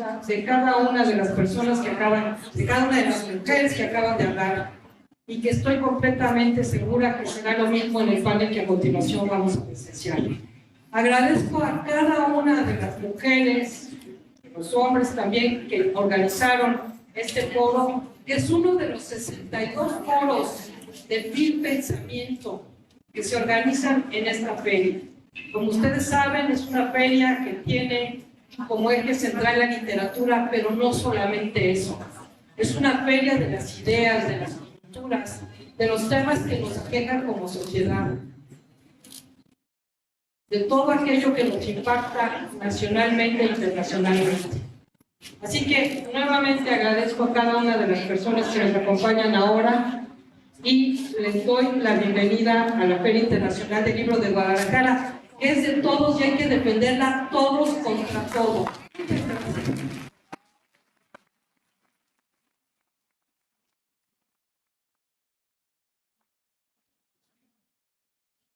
orgullosa de cada una de las personas que acaban, de cada una de las mujeres que acaban de hablar, y que estoy completamente segura que será lo mismo en el panel que a continuación vamos a presenciar. Agradezco a cada una de las mujeres, los hombres también, que organizaron este foro, que es uno de los 62 foros de Film Pensamiento que se organizan en esta feria. Como ustedes saben, es una feria que tiene como eje central la literatura, pero no solamente eso. Es una feria de las ideas, de las culturas, de los temas que nos aquejan como sociedad, de todo aquello que nos impacta nacionalmente e internacionalmente. Así que nuevamente agradezco a cada una de las personas que nos acompañan ahora y les doy la bienvenida a la Feria Internacional del Libro de Guadalajara. Es de todos y hay que defenderla todos contra todos.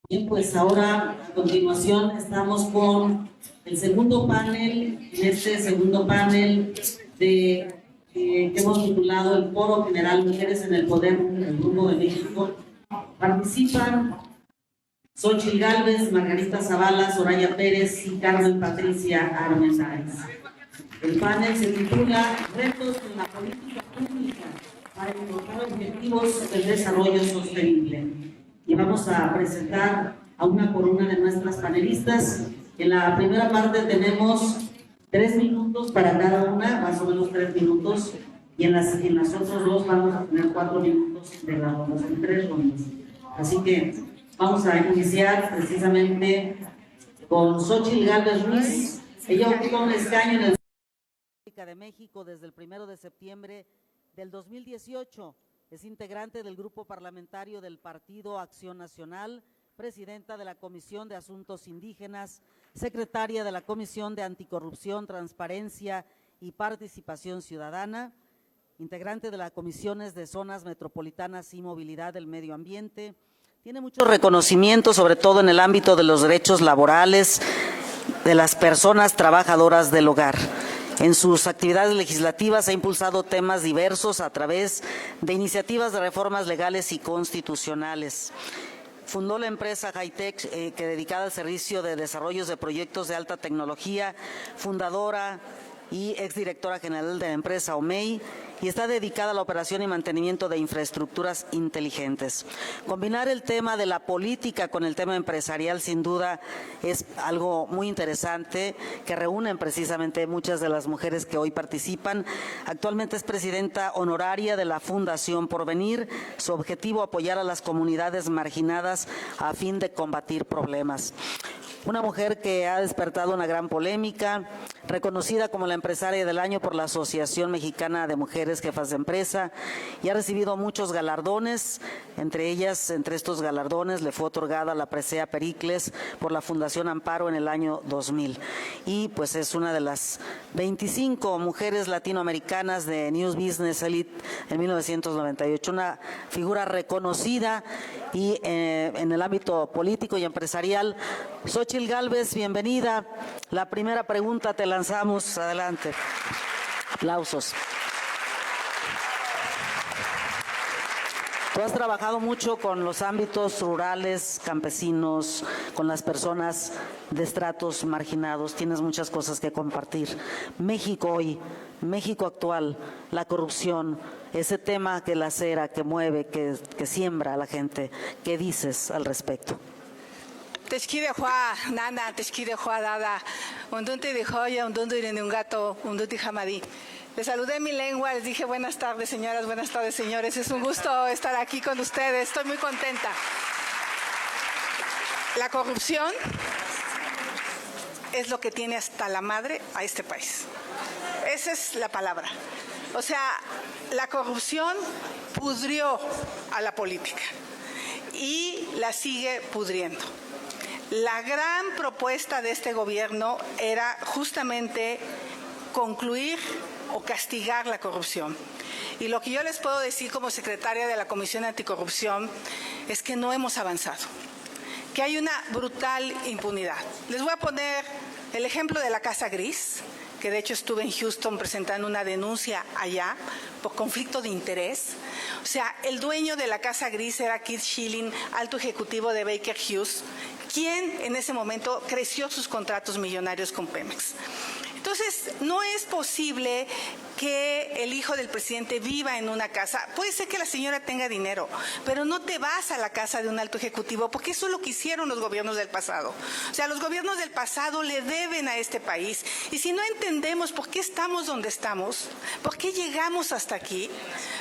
Bien, pues ahora a continuación estamos con el segundo panel, en este segundo panel que hemos titulado el Foro General Mujeres en el Poder del Grupo de México. Participan Xóchitl Gálvez, Margarita Zavala, Soraya Pérez y Carmen Patricia Armendáriz. El panel se titula Retos en la política pública para encontrar objetivos del desarrollo sostenible. Y vamos a presentar a una por una de nuestras panelistas. En la primera parte tenemos 3 minutos para cada una, más o menos 3 minutos, y en las otras dos vamos a tener 4 minutos de las rondas, en 3 rondas. Así que vamos a iniciar precisamente con Xóchitl Gálvez Ruiz. Ella ocupa un escaño en el de México desde el 1 de septiembre del 2018. Es integrante del grupo parlamentario del Partido Acción Nacional, presidenta de la Comisión de Asuntos Indígenas, secretaria de la Comisión de Anticorrupción, Transparencia y Participación Ciudadana, integrante de las comisiones de zonas metropolitanas y movilidad del medio ambiente. Tiene muchos reconocimientos, sobre todo en el ámbito de los derechos laborales de las personas trabajadoras del hogar. En sus actividades legislativas ha impulsado temas diversos a través de iniciativas de reformas legales y constitucionales. Fundó la empresa Hightech, que dedicada al servicio de desarrollos de proyectos de alta tecnología, fundadora y exdirectora general de la empresa OMEI, y está dedicada a la operación y mantenimiento de infraestructuras inteligentes. Combinar el tema de la política con el tema empresarial sin duda es algo muy interesante que reúnen precisamente muchas de las mujeres que hoy participan. Actualmente es presidenta honoraria de la Fundación Porvenir. Su objetivo, apoyar a las comunidades marginadas a fin de combatir problemas. Una mujer que ha despertado una gran polémica, reconocida como la empresaria del año por la Asociación Mexicana de Mujeres Jefas de Empresa, y ha recibido muchos galardones. Entre estos galardones le fue otorgada la presea Pericles por la Fundación Amparo en el año 2000. Y pues es una de las 25 mujeres latinoamericanas de News Business Elite en 1998, una figura reconocida y en el ámbito político y empresarial. Xóchitl Gálvez, bienvenida. La primera pregunta te lanzamos. Adelante. Aplausos. Tú has trabajado mucho con los ámbitos rurales, campesinos, con las personas de estratos marginados. Tienes muchas cosas que compartir. México hoy, México actual, la corrupción, ese tema que lacera, que mueve, que siembra a la gente. ¿Qué dices al respecto? Teshkide Hua, Nana, Teshkide Hua Dada, Undunti de Joya, Undunti de un gato, Undunti Hamadí. Les saludé en mi lengua, les dije buenas tardes señoras, buenas tardes señores. Es un gusto estar aquí con ustedes, estoy muy contenta. La corrupción es lo que tiene hasta la madre a este país. Esa es la palabra. O sea, la corrupción pudrió a la política y la sigue pudriendo. La gran propuesta de este gobierno era justamente concluir o castigar la corrupción. Y lo que yo les puedo decir como secretaria de la Comisión Anticorrupción es que no hemos avanzado, que hay una brutal impunidad. Les voy a poner el ejemplo de la Casa Gris, que de hecho estuve en Houston presentando una denuncia allá por conflicto de interés. O sea, el dueño de la Casa Gris era Keith Schilling, alto ejecutivo de Baker Hughes, quien en ese momento creció sus contratos millonarios con Pemex. Entonces, no es posible que el hijo del presidente viva en una casa. Puede ser que la señora tenga dinero, pero no te vas a la casa de un alto ejecutivo, porque eso es lo que hicieron los gobiernos del pasado. O sea, los gobiernos del pasado le deben a este país. Y si no entendemos por qué estamos donde estamos, por qué llegamos hasta aquí,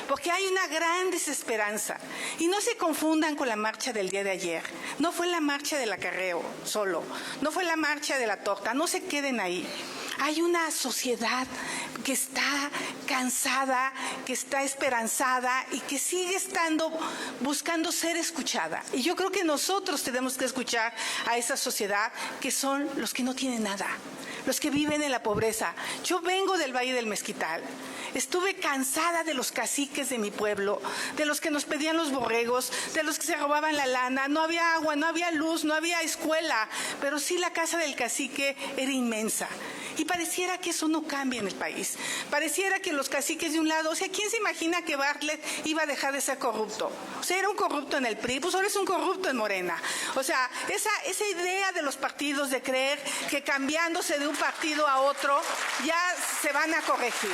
porque hay una gran desesperanza. Y no se confundan con la marcha del día de ayer. No fue la marcha del acarreo solo, no fue la marcha de la torta, no se queden ahí. Hay una sociedad que está cansada, que está esperanzada y que sigue estando buscando ser escuchada. Y yo creo que nosotros tenemos que escuchar a esa sociedad, que son los que no tienen nada, los que viven en la pobreza. Yo vengo del Valle del Mezquital. Estuve cansada de los caciques de mi pueblo, de los que nos pedían los borregos, de los que se robaban la lana. No había agua, no había luz, no había escuela, pero sí la casa del cacique era inmensa. Y pareciera que eso no cambia en el país. Pareciera que los caciques de un lado, o sea, ¿quién se imagina que Bartlett iba a dejar de ser corrupto? O sea, era un corrupto en el PRI, pues ahora es un corrupto en Morena. O sea, esa idea de los partidos de creer que cambiándose de un partido a otro ya se van a corregir.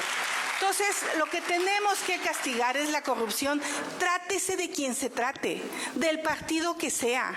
Entonces, lo que tenemos que castigar es la corrupción. Trátese de quien se trate, del partido que sea.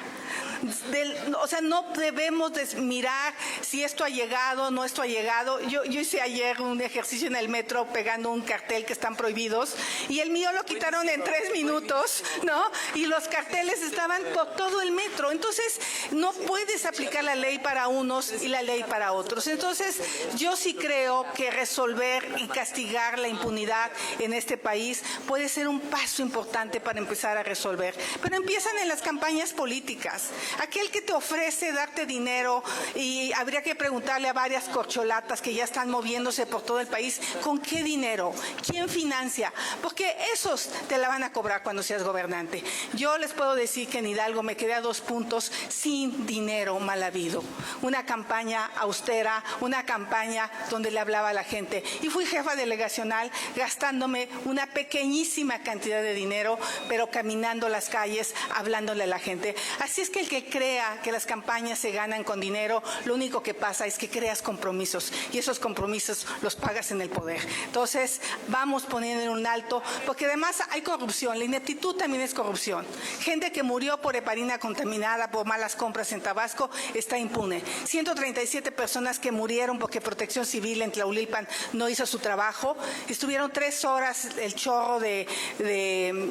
O sea, no debemos mirar si esto ha llegado, no esto ha llegado. Yo hice ayer un ejercicio en el metro pegando un cartel que están prohibidos y el mío lo quitaron en 3 minutos, ¿no? Y los carteles estaban por todo el metro. Entonces, no puedes aplicar la ley para unos y la ley para otros. Entonces, yo sí creo que resolver y castigar la impunidad en este país puede ser un paso importante para empezar a resolver. Pero empiezan en las campañas políticas. Aquel que te ofrece darte dinero, y habría que preguntarle a varias corcholatas que ya están moviéndose por todo el país, ¿con qué dinero? ¿Quién financia? Porque esos te la van a cobrar cuando seas gobernante. Yo les puedo decir que en Hidalgo me quedé a 2 puntos sin dinero mal habido. Una campaña austera, una campaña donde le hablaba a la gente. Y fui jefa delegacional gastándome una pequeñísima cantidad de dinero, pero caminando las calles, hablándole a la gente. Así es que el que crea que las campañas se ganan con dinero, lo único que pasa es que creas compromisos y esos compromisos los pagas en el poder. Entonces, vamos poniendo en un alto, porque además hay corrupción, la ineptitud también es corrupción. Gente que murió por heparina contaminada, por malas compras en Tabasco, está impune. 137 personas que murieron porque Protección Civil en Tlaulilpan no hizo su trabajo. Estuvieron 3 horas el chorro de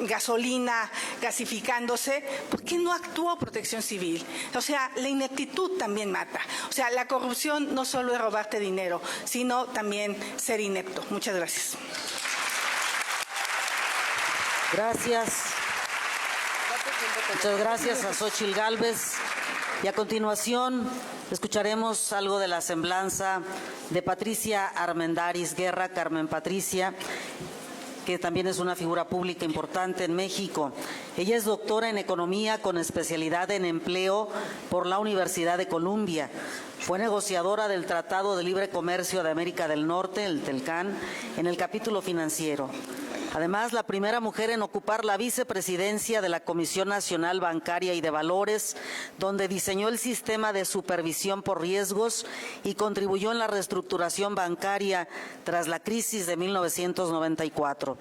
gasolina gasificándose. ¿Por qué no actuó Protección Civil? O sea, la ineptitud también mata. O sea, la corrupción no solo es robarte dinero, sino también ser inepto. Muchas gracias. Gracias. Muchas gracias a Xóchitl Gálvez. Y a continuación escucharemos algo de la semblanza de Patricia Armendáriz Guerra, Carmen Patricia, que también es una figura pública importante en México. Ella es doctora en Economía con especialidad en Empleo por la Universidad de Columbia. Fue negociadora del Tratado de Libre Comercio de América del Norte, el TELCAN, en el capítulo financiero. Además, la primera mujer en ocupar la vicepresidencia de la Comisión Nacional Bancaria y de Valores, donde diseñó el sistema de supervisión por riesgos y contribuyó en la reestructuración bancaria tras la crisis de 1994.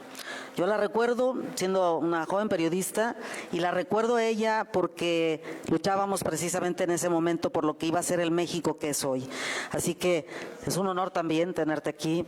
Yo la recuerdo siendo una joven periodista y la recuerdo a ella porque luchábamos precisamente en ese momento por lo que iba a ser el México que es hoy. Así que es un honor también tenerte aquí.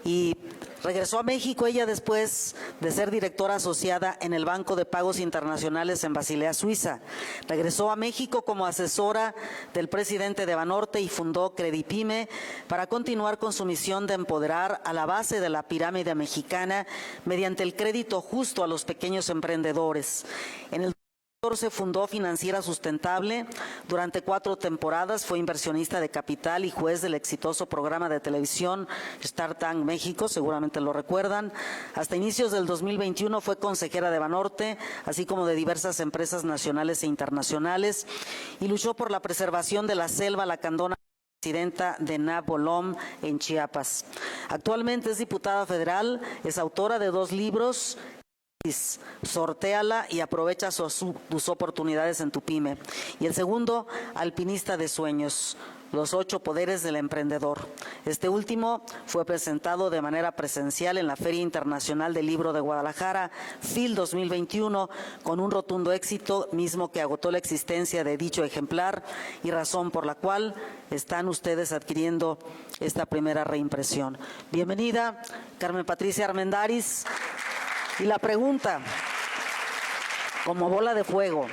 Y regresó a México ella después de ser directora asociada en el Banco de Pagos Internacionales en Basilea, Suiza. Regresó a México como asesora del presidente de Banorte y fundó Credipyme para continuar con su misión de empoderar a la base de la pirámide mexicana mediante el crédito justo a los pequeños emprendedores. En el se fundó Financiera Sustentable. Durante 4 temporadas fue inversionista de capital y juez del exitoso programa de televisión Shark Tank México, seguramente lo recuerdan. Hasta inicios del 2021 fue consejera de Banorte, así como de diversas empresas nacionales e internacionales, y luchó por la preservación de la selva lacandona presidenta de NAPOLOM en Chiapas. Actualmente es diputada federal, es autora de 2 libros, Sortéala y aprovecha tus oportunidades en tu pyme. Y el segundo, Alpinista de Sueños, los 8 poderes del emprendedor. Este último fue presentado de manera presencial en la Feria Internacional del Libro de Guadalajara, FIL 2021, con un rotundo éxito, mismo que agotó la existencia de dicho ejemplar y razón por la cual están ustedes adquiriendo esta primera reimpresión. Bienvenida, Carmen Patricia Armendáriz. Y la pregunta, como bola de fuego,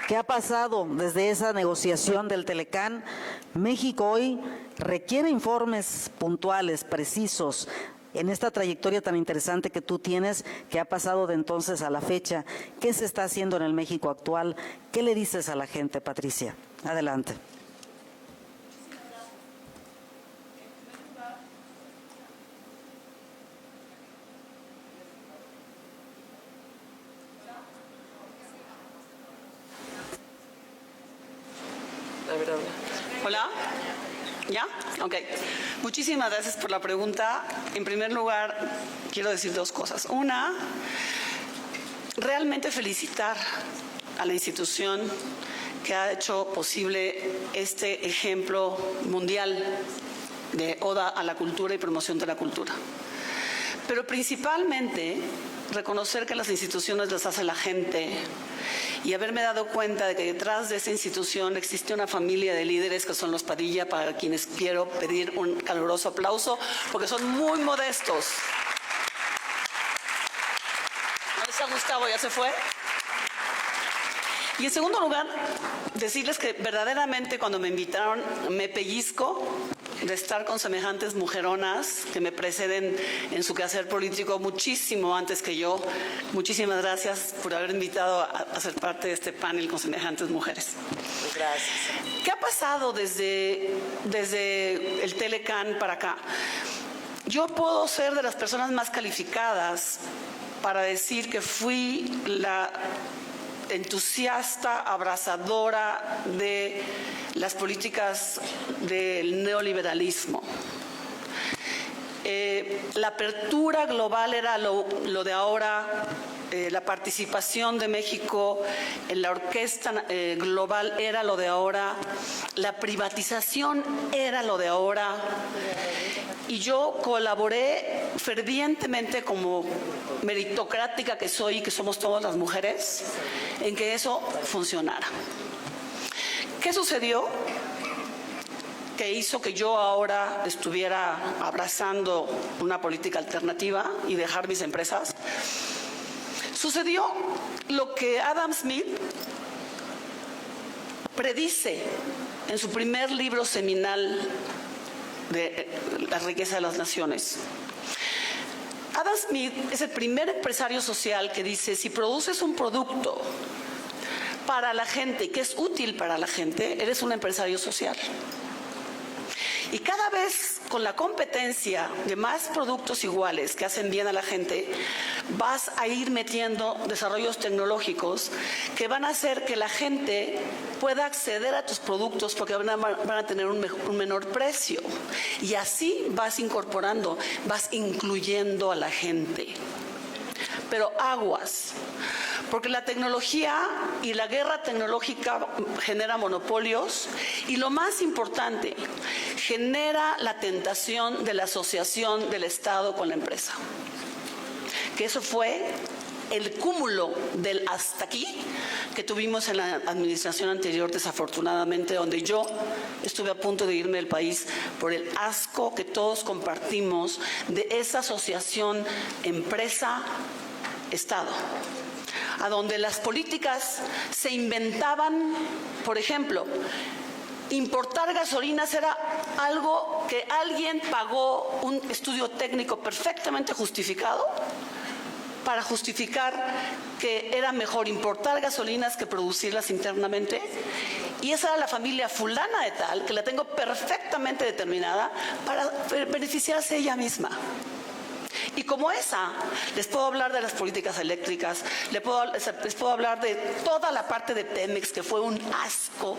¿qué ha pasado desde esa negociación del Telecán? México hoy requiere informes puntuales, precisos, en esta trayectoria tan interesante que tú tienes, que ha pasado de entonces a la fecha. ¿Qué se está haciendo en el México actual? ¿Qué le dices a la gente, Patricia? Adelante. Hola, ¿ya? Ok. Muchísimas gracias por la pregunta. En primer lugar, quiero decir 2 cosas. Una, realmente felicitar a la institución que ha hecho posible este ejemplo mundial de oda a la cultura y promoción de la cultura. Pero principalmente, reconocer que las instituciones las hace la gente y haberme dado cuenta de que detrás de esa institución existe una familia de líderes que son los Padilla, para quienes quiero pedir un caluroso aplauso, porque son muy modestos. ¿No está Gustavo? ¿Ya se fue? Y en segundo lugar, decirles que verdaderamente cuando me invitaron me pellizco de estar con semejantes mujeronas que me preceden en su quehacer político muchísimo antes que yo. Muchísimas gracias por haber invitado a ser parte de este panel con semejantes mujeres. Gracias. ¿Qué ha pasado desde el Telecán para acá? Yo puedo ser de las personas más calificadas para decir que fui la entusiasta, abrazadora de las políticas del neoliberalismo. La apertura global era lo de ahora, la participación de México en la orquesta global era lo de ahora, la privatización era lo de ahora, y yo colaboré fervientemente como meritocrática que soy y que somos todas las mujeres, en que eso funcionara. ¿Qué sucedió? Que hizo que yo ahora estuviera abrazando una política alternativa y dejar mis empresas. Sucedió lo que Adam Smith predice en su primer libro seminal de La riqueza de las naciones. Adam Smith es el primer empresario social que dice: si produces un producto para la gente, que es útil para la gente, eres un empresario social. Y cada vez con la competencia de más productos iguales que hacen bien a la gente, vas a ir metiendo desarrollos tecnológicos que van a hacer que la gente pueda acceder a tus productos porque van a tener un menor precio. Y así vas incorporando, vas incluyendo a la gente. Pero aguas, porque la tecnología y la guerra tecnológica genera monopolios y, lo más importante, genera la tentación de la asociación del Estado con la empresa. Que eso fue el cúmulo del hasta aquí que tuvimos en la administración anterior, desafortunadamente, donde yo estuve a punto de irme del país por el asco que todos compartimos de esa asociación empresa-Estado, a donde las políticas se inventaban. Por ejemplo, importar gasolinas era algo que alguien pagó un estudio técnico perfectamente justificado para justificar que era mejor importar gasolinas que producirlas internamente. Y esa era la familia fulana de tal, que la tengo perfectamente determinada para beneficiarse ella misma. Y como esa, les puedo hablar de las políticas eléctricas, les puedo hablar de toda la parte de Pemex, que fue un asco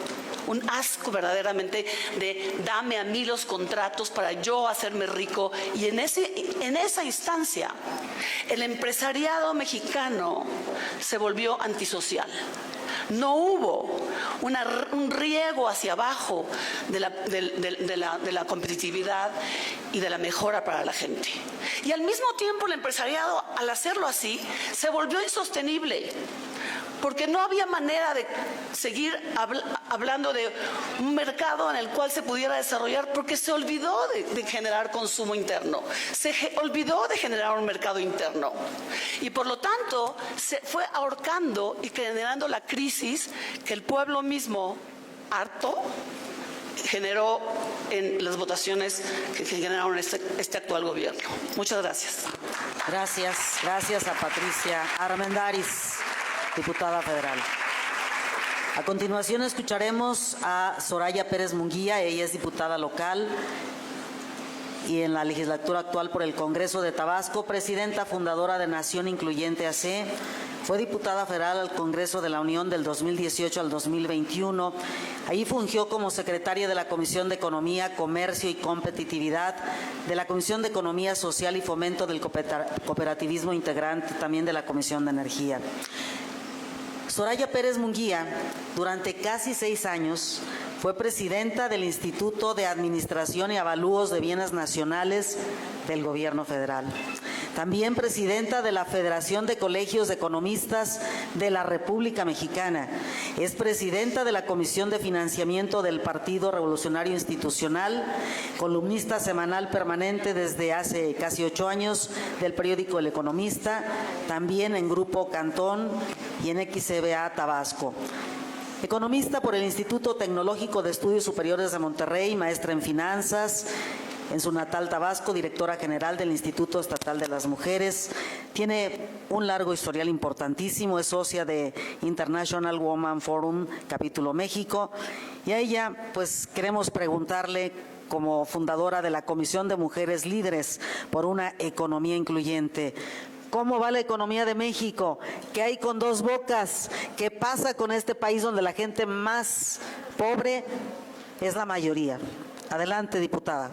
verdaderamente de dame a mí los contratos para yo hacerme rico. Y en esa instancia, el empresariado mexicano se volvió antisocial. No hubo un riego hacia abajo de la competitividad y de la mejora para la gente. Y al mismo tiempo el empresariado, al hacerlo así, se volvió insostenible, porque no había manera de seguir hablando de un mercado en el cual se pudiera desarrollar, porque se olvidó de generar consumo interno, se olvidó de generar un mercado interno. Y por lo tanto, se fue ahorcando y generando la crisis que el pueblo mismo, harto, generó en las votaciones que generaron este actual gobierno. Muchas gracias. Gracias a Patricia Armendariz, diputada federal. A continuación escucharemos a Soraya Pérez Munguía. Ella es diputada local y en la legislatura actual por el Congreso de Tabasco, presidenta fundadora de Nación Incluyente AC. Fue diputada federal al Congreso de la Unión del 2018 al 2021. Ahí fungió como secretaria de la Comisión de Economía, Comercio y Competitividad, de la Comisión de Economía Social y Fomento del Cooperativismo Integrante, también de la Comisión de Energía. Soraya Pérez Munguía, durante casi 6 años, fue presidenta del Instituto de Administración y Avalúos de Bienes Nacionales del Gobierno Federal. También presidenta de la Federación de Colegios de Economistas de la República Mexicana. Es presidenta de la Comisión de Financiamiento del Partido Revolucionario Institucional, columnista semanal permanente desde hace casi 8 años del periódico El Economista, también en Grupo Cantón y en XCBA Tabasco. Economista por el Instituto Tecnológico de Estudios Superiores de Monterrey, maestra en finanzas en su natal Tabasco, directora general del Instituto Estatal de las Mujeres. Tiene un largo historial importantísimo, es socia de International Women Forum, capítulo México. Y a ella, pues, queremos preguntarle, como fundadora de la Comisión de Mujeres Líderes por una Economía Incluyente, ¿cómo va la economía de México? ¿Qué hay con dos bocas? ¿Qué pasa con este país donde la gente más pobre es la mayoría? Adelante, diputada.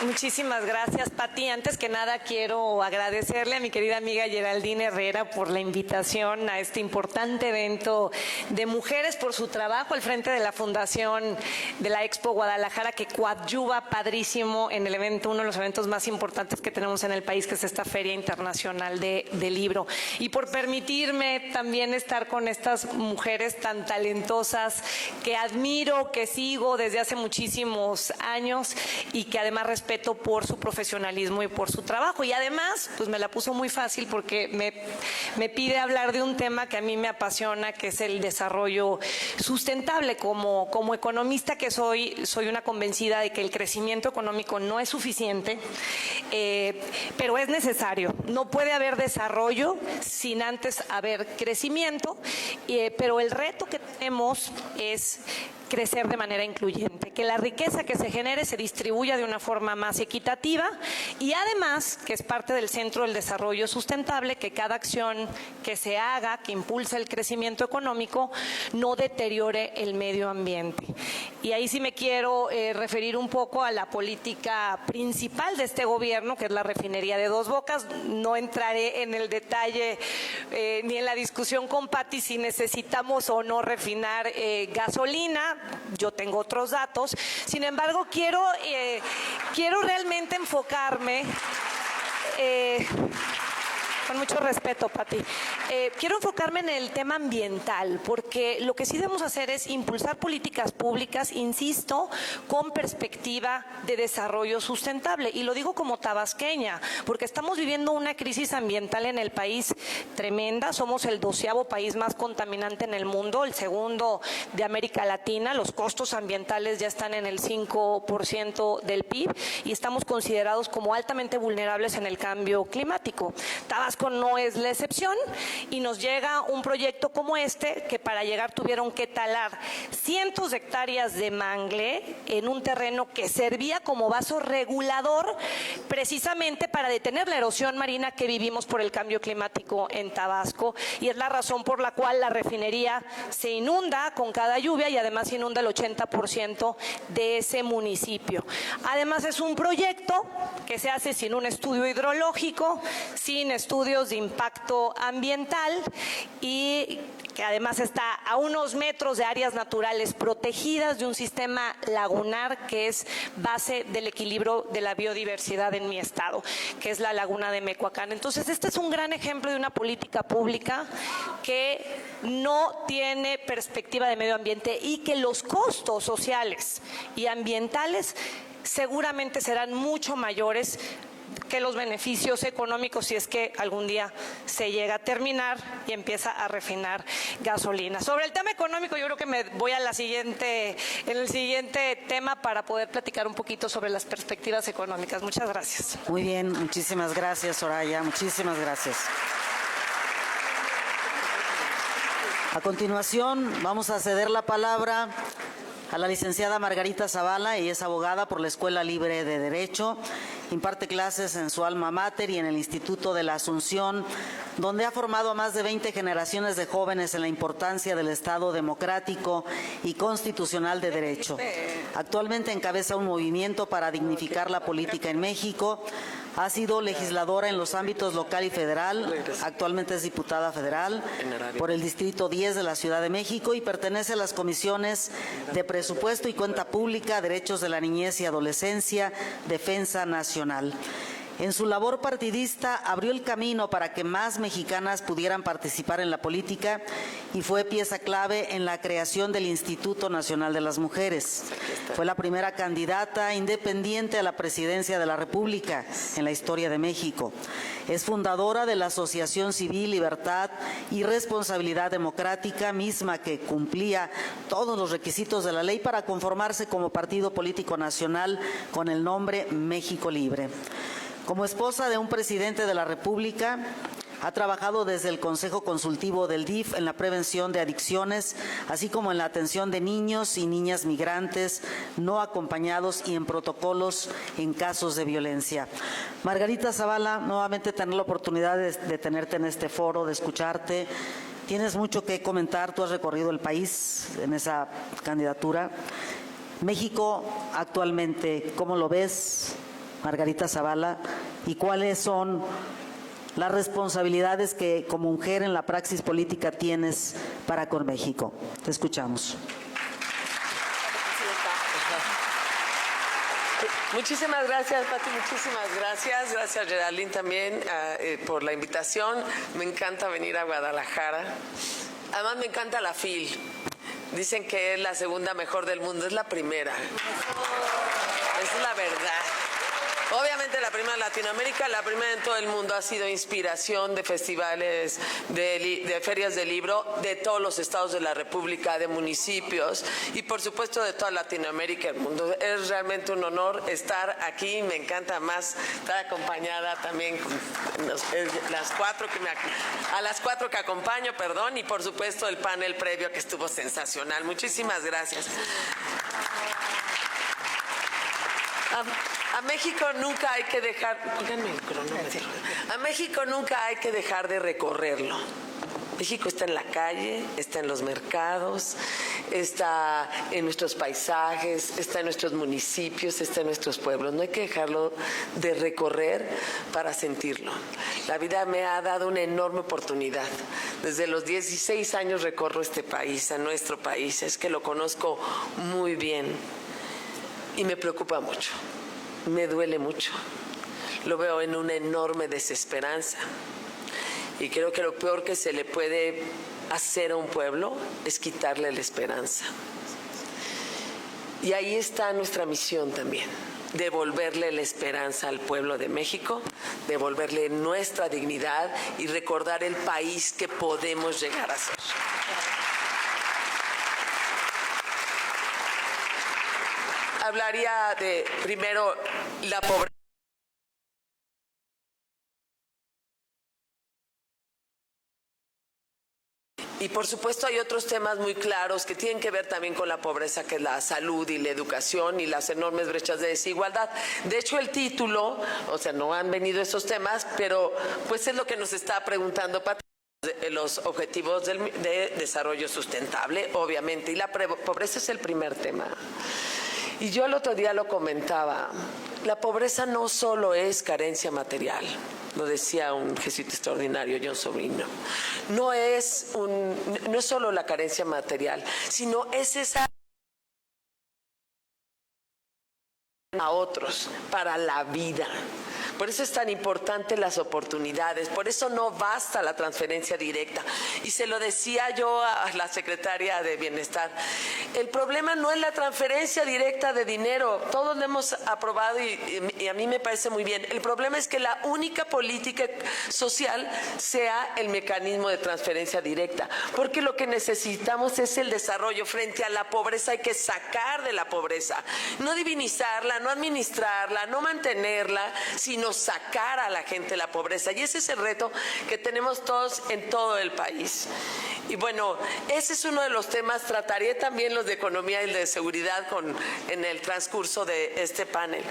Muchísimas gracias, Pati. Antes que nada, quiero agradecerle a mi querida amiga Geraldine Herrera por la invitación a este importante evento de mujeres, por su trabajo al frente de la Fundación de la Expo Guadalajara, que coadyuva padrísimo en el evento, uno de los eventos más importantes que tenemos en el país, que es esta Feria Internacional del Libro. Y por permitirme también estar con estas mujeres tan talentosas que admiro, que sigo desde hace muchísimos años y que además respeto por su profesionalismo y por su trabajo. Y además, pues me la puso muy fácil porque me pide hablar de un tema que a mí me apasiona, que es el desarrollo sustentable. Como economista que soy una convencida de que el crecimiento económico no es suficiente, pero es necesario. No puede haber desarrollo sin antes haber crecimiento, pero el reto que tenemos es crecer de manera incluyente, que la riqueza que se genere se distribuya de una forma más equitativa y además, que es parte del centro del desarrollo sustentable, que cada acción que se haga, que impulse el crecimiento económico, no deteriore el medio ambiente. Y ahí sí me quiero referir un poco a la política principal de este gobierno, que es la refinería de Dos Bocas. No entraré en el detalle ni en la discusión con Pati si necesitamos o no refinar gasolina. Yo tengo otros datos. Sin embargo, quiero realmente enfocarme, con mucho respeto, Pati, quiero enfocarme en el tema ambiental, porque lo que sí debemos hacer es impulsar políticas públicas, insisto, con perspectiva de desarrollo sustentable. Y lo digo como tabasqueña, porque estamos viviendo una crisis ambiental en el país tremenda. Somos el 12º país más contaminante en el mundo, el segundo de América Latina. Los costos ambientales ya están en el 5% del PIB y estamos considerados como altamente vulnerables en el cambio climático. Tabasco Tabasco no es la excepción y nos llega un proyecto como este que para llegar tuvieron que talar cientos de hectáreas de mangle en un terreno que servía como vaso regulador precisamente para detener la erosión marina que vivimos por el cambio climático en Tabasco, y es la razón por la cual la refinería se inunda con cada lluvia y además inunda el 80% de ese municipio. Además es un proyecto que se hace sin un estudio hidrológico, sin estudios de impacto ambiental y que además está a unos metros de áreas naturales protegidas, de un sistema lagunar que es base del equilibrio de la biodiversidad en mi estado, que es la laguna de Mecoacán. Entonces, este es un gran ejemplo de una política pública que no tiene perspectiva de medio ambiente y que los costos sociales y ambientales seguramente serán mucho mayores que los beneficios económicos si es que algún día se llega a terminar y empieza a refinar gasolina. Sobre el tema económico, yo creo que me voy a en el siguiente tema para poder platicar un poquito sobre las perspectivas económicas. Muchas gracias. Muy bien, muchísimas gracias, Soraya, muchísimas gracias. A continuación, vamos a ceder la palabra a la licenciada Margarita Zavala. Ella es abogada por la Escuela Libre de Derecho, imparte clases en su alma mater y en el Instituto de la Asunción, donde ha formado a más de 20 generaciones de jóvenes en la importancia del Estado democrático y constitucional de derecho. Actualmente encabeza un movimiento para dignificar la política en México. Ha sido legisladora en los ámbitos local y federal, actualmente es diputada federal por el Distrito 10 de la Ciudad de México y pertenece a las comisiones de Presupuesto y Cuenta Pública, Derechos de la Niñez y Adolescencia, Defensa Nacional. En su labor partidista abrió el camino para que más mexicanas pudieran participar en la política y fue pieza clave en la creación del Instituto Nacional de las Mujeres. Fue la primera candidata independiente a la presidencia de la República en la historia de México. Es fundadora de la Asociación Civil Libertad y Responsabilidad Democrática, misma que cumplía todos los requisitos de la ley para conformarse como partido político nacional con el nombre México Libre. Como esposa de un presidente de la República, ha trabajado desde el Consejo Consultivo del DIF en la prevención de adicciones, así como en la atención de niños y niñas migrantes no acompañados y en protocolos en casos de violencia. Margarita Zavala, nuevamente tener la oportunidad de tenerte en este foro, de escucharte. Tienes mucho que comentar, tú has recorrido el país en esa candidatura. México actualmente, ¿cómo lo ves, Margarita Zavala, y cuáles son las responsabilidades que como mujer en la praxis política tienes para con México? Te escuchamos. Muchísimas gracias, Pati, muchísimas gracias. Gracias, Geraldine, también por la invitación. Me encanta venir a Guadalajara. Además, me encanta la FIL. Dicen que es la segunda mejor del mundo, es la primera. Esa es la verdad. Obviamente la primera en Latinoamérica, la primera en todo el mundo. Ha sido inspiración de festivales, de ferias de libro, de todos los estados de la República, de municipios y por supuesto de toda Latinoamérica y el mundo. Es realmente un honor estar aquí, me encanta más estar acompañada también con a las cuatro que acompaño, y por supuesto el panel previo que estuvo sensacional. Muchísimas gracias. A México nunca hay que dejar, pónganme el cronómetro. A México nunca hay que dejar de recorrerlo. México está en la calle, está en los mercados, está en nuestros paisajes, está en nuestros municipios, está en nuestros pueblos. No hay que dejarlo de recorrer para sentirlo. La vida me ha dado una enorme oportunidad. Desde los 16 años recorro este país, a nuestro país. Es que lo conozco muy bien y me preocupa mucho. Me duele mucho. Lo veo en una enorme desesperanza. Y creo que lo peor que se le puede hacer a un pueblo es quitarle la esperanza. Y ahí está nuestra misión también, devolverle la esperanza al pueblo de México, devolverle nuestra dignidad y recordar el país que podemos llegar a ser. Hablaría de, primero, la pobreza. Y por supuesto hay otros temas muy claros que tienen que ver también con la pobreza, que es la salud y la educación y las enormes brechas de desigualdad. De hecho, el título, o sea, no han venido esos temas, pero pues es lo que nos está preguntando Patricia. Los objetivos de desarrollo sustentable, obviamente, y la pobreza es el primer tema. Y yo el otro día lo comentaba, la pobreza no solo es carencia material, lo decía un jesuita extraordinario, John Sobrino, no es solo la carencia material, sino es esa a otros para la vida. Por eso es tan importante las oportunidades, por eso no basta la transferencia directa. Y se lo decía yo a la secretaria de Bienestar, el problema no es la transferencia directa de dinero, todos lo hemos aprobado y a mí me parece muy bien. El problema es que la única política social sea el mecanismo de transferencia directa, porque lo que necesitamos es el desarrollo. Frente a la pobreza hay que sacar de la pobreza, no divinizarla, no administrarla, no mantenerla, sino sacar a la gente de la pobreza. Y ese es el reto que tenemos todos en todo el país. Y bueno, ese es uno de los temas. Trataré también los de economía y de seguridad en el transcurso de este panel.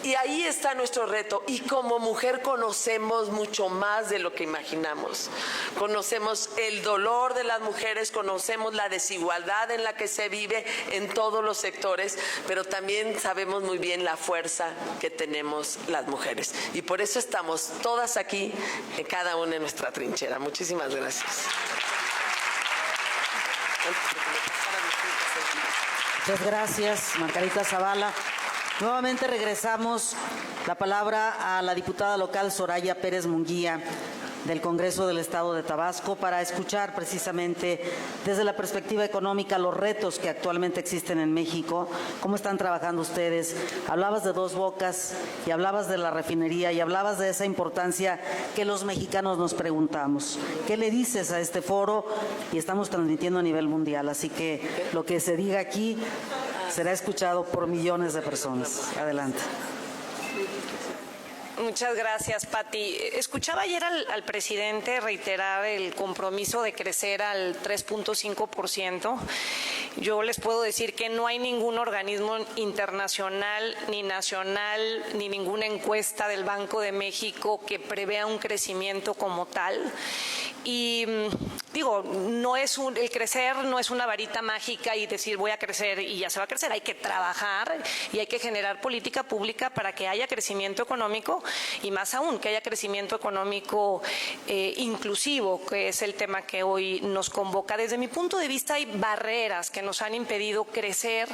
Y ahí está nuestro reto. Y como mujer conocemos mucho más de lo que imaginamos. Conocemos el dolor de las mujeres, conocemos la desigualdad en la que se vive en todos los sectores, pero también sabemos muy bien la fuerza que tenemos las mujeres. Y por eso estamos todas aquí, en cada una en nuestra trinchera. Muchísimas gracias. Muchas gracias, Margarita Zavala. Nuevamente regresamos la palabra a la diputada local Soraya Pérez Munguía, del Congreso del Estado de Tabasco, para escuchar precisamente desde la perspectiva económica los retos que actualmente existen en México, cómo están trabajando ustedes. Hablabas de Dos Bocas y hablabas de la refinería y hablabas de esa importancia que los mexicanos nos preguntamos. ¿Qué le dices a este foro? Y estamos transmitiendo a nivel mundial, así que lo que se diga aquí será escuchado por millones de personas. Adelante. Muchas gracias, Pati. Escuchaba ayer al presidente reiterar el compromiso de crecer al 3.5%. Yo les puedo decir que no hay ningún organismo internacional, ni nacional, ni ninguna encuesta del Banco de México que prevea un crecimiento como tal. Y digo, el crecer no es una varita mágica y decir voy a crecer y ya se va a crecer. Hay que trabajar y hay que generar política pública para que haya crecimiento económico y más aún que haya crecimiento económico inclusivo, que es el tema que hoy nos convoca. Desde mi punto de vista hay barreras que nos han impedido crecer,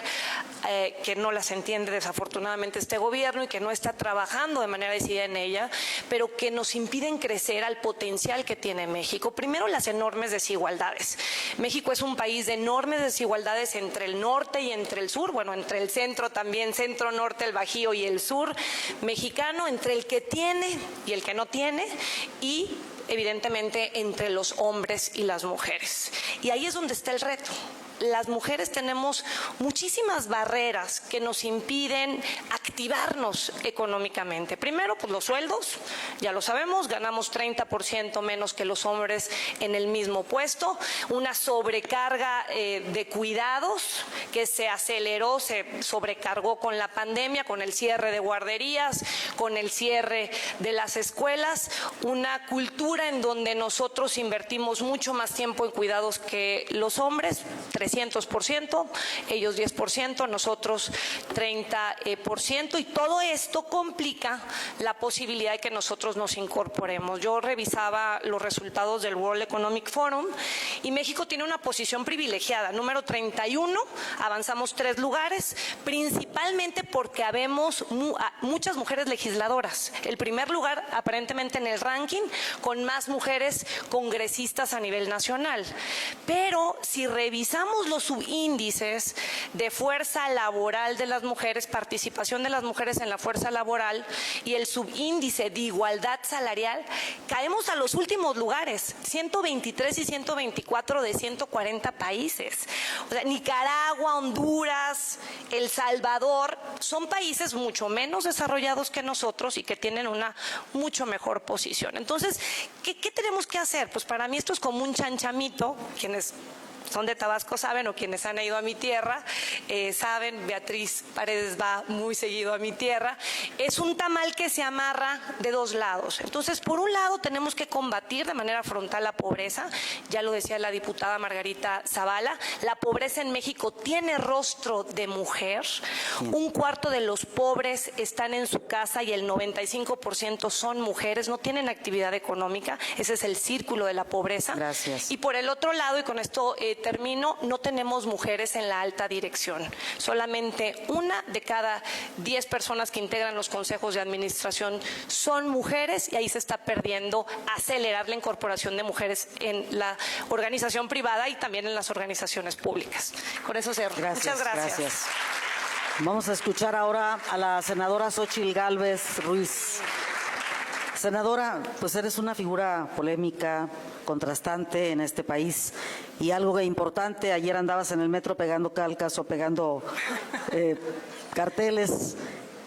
que no las entiende desafortunadamente este gobierno y que no está trabajando de manera decidida en ella, pero que nos impiden crecer al potencial que tiene México. Primero, las enormes desigualdades. México es un país de enormes desigualdades entre el norte y entre el sur, bueno, entre el centro también, centro, norte, el Bajío y el sur mexicano, entre el que tiene y el que no tiene y evidentemente entre los hombres y las mujeres. Y ahí es donde está el reto. Las mujeres tenemos muchísimas barreras que nos impiden activarnos económicamente. Primero, pues los sueldos, ya lo sabemos, ganamos 30% menos que los hombres en el mismo puesto, una sobrecarga de cuidados que se aceleró, se sobrecargó con la pandemia, con el cierre de guarderías, con el cierre de las escuelas, una cultura en donde nosotros invertimos mucho más tiempo en cuidados que los hombres, 300%, ellos 10%, nosotros 30%, y todo esto complica la posibilidad de que nosotros nos incorporemos. Yo revisaba los resultados del World Economic Forum y México tiene una posición privilegiada, número 31, avanzamos 3 lugares, principalmente porque habemos muchas mujeres legisladoras. El primer lugar aparentemente en el ranking con más mujeres congresistas a nivel nacional. Pero si revisamos comparamos los subíndices de fuerza laboral de las mujeres, participación de las mujeres en la fuerza laboral y el subíndice de igualdad salarial, caemos a los últimos lugares, 123 y 124 de 140 países. O sea, Nicaragua, Honduras, El Salvador, son países mucho menos desarrollados que nosotros y que tienen una mucho mejor posición. Entonces, ¿qué tenemos que hacer? Pues para mí esto es como un chanchamito, quienes son de Tabasco saben, o quienes han ido a mi tierra saben, Beatriz Paredes va muy seguido a mi tierra. Es un tamal que se amarra de dos lados. Entonces, por un lado, tenemos que combatir de manera frontal la pobreza. Ya lo decía la diputada Margarita Zavala, la pobreza en México tiene rostro de mujer. Un cuarto de los pobres están en su casa y el 95% son mujeres, no tienen actividad económica. Ese es el círculo de la pobreza. Gracias. Y por el otro lado, y con esto termino, no tenemos mujeres en la alta dirección. Solamente 1 de cada 10 personas que integran los consejos de administración son mujeres, y ahí se está perdiendo acelerar la incorporación de mujeres en la organización privada y también en las organizaciones públicas. Con eso cierro. Muchas gracias. Vamos a escuchar ahora a la senadora Xóchitl Gálvez Ruiz. Senadora, pues eres una figura polémica, contrastante en este país, y algo importante, ayer andabas en el metro pegando calcas o pegando carteles,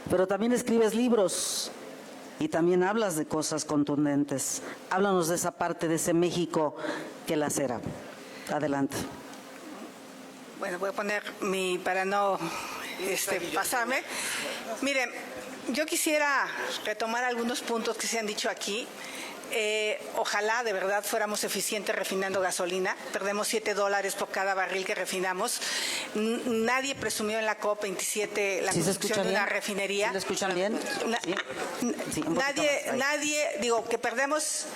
pero también escribes libros y también hablas de cosas contundentes. Háblanos de esa parte de ese México que lacera. Adelante. Bueno, voy a poner para no pasarme. Miren, yo quisiera retomar algunos puntos que se han dicho aquí. Ojalá de verdad fuéramos eficientes refinando gasolina. Perdemos $7 por cada barril que refinamos. Nadie presumió en la COP27 la construcción de una refinería. ¿Sí lo escuchan bien? Sí, nadie, digo, que perdemos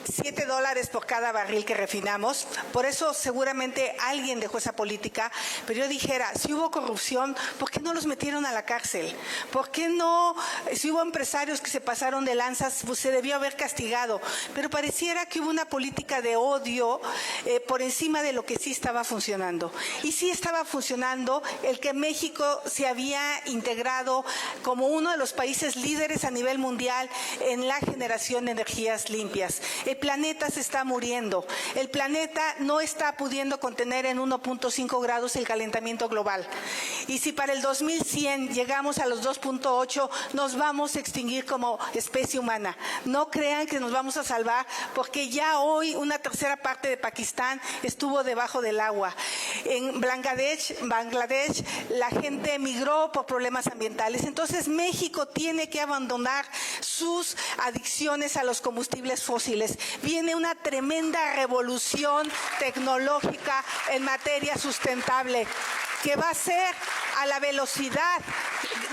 $7 por cada barril que refinamos. Por eso seguramente alguien dejó esa política. Pero yo dijera, si hubo corrupción, ¿por qué no los metieron a la cárcel? ¿Por qué no? Si hubo empresarios que se pasaron de lanzas, pues se debió haber castigado. Pero pareciera que hubo una política de odio por encima de lo que sí estaba funcionando. Y sí estaba funcionando el que México se había integrado como uno de los países líderes a nivel mundial en la generación de energías limpias. El planeta se está muriendo. El planeta no está pudiendo contener en 1.5 grados el calentamiento global. Y si para el 2100 llegamos a los 2.8, nos vamos a extinguir como especie humana. No crean que nos vamos a salvar, porque ya hoy una tercera parte de Pakistán estuvo debajo del agua. En Bangladesh, la gente emigró por problemas ambientales. Entonces México tiene que abandonar sus adicciones a los combustibles fósiles. Viene una tremenda revolución tecnológica en materia sustentable, que va a ser a la velocidad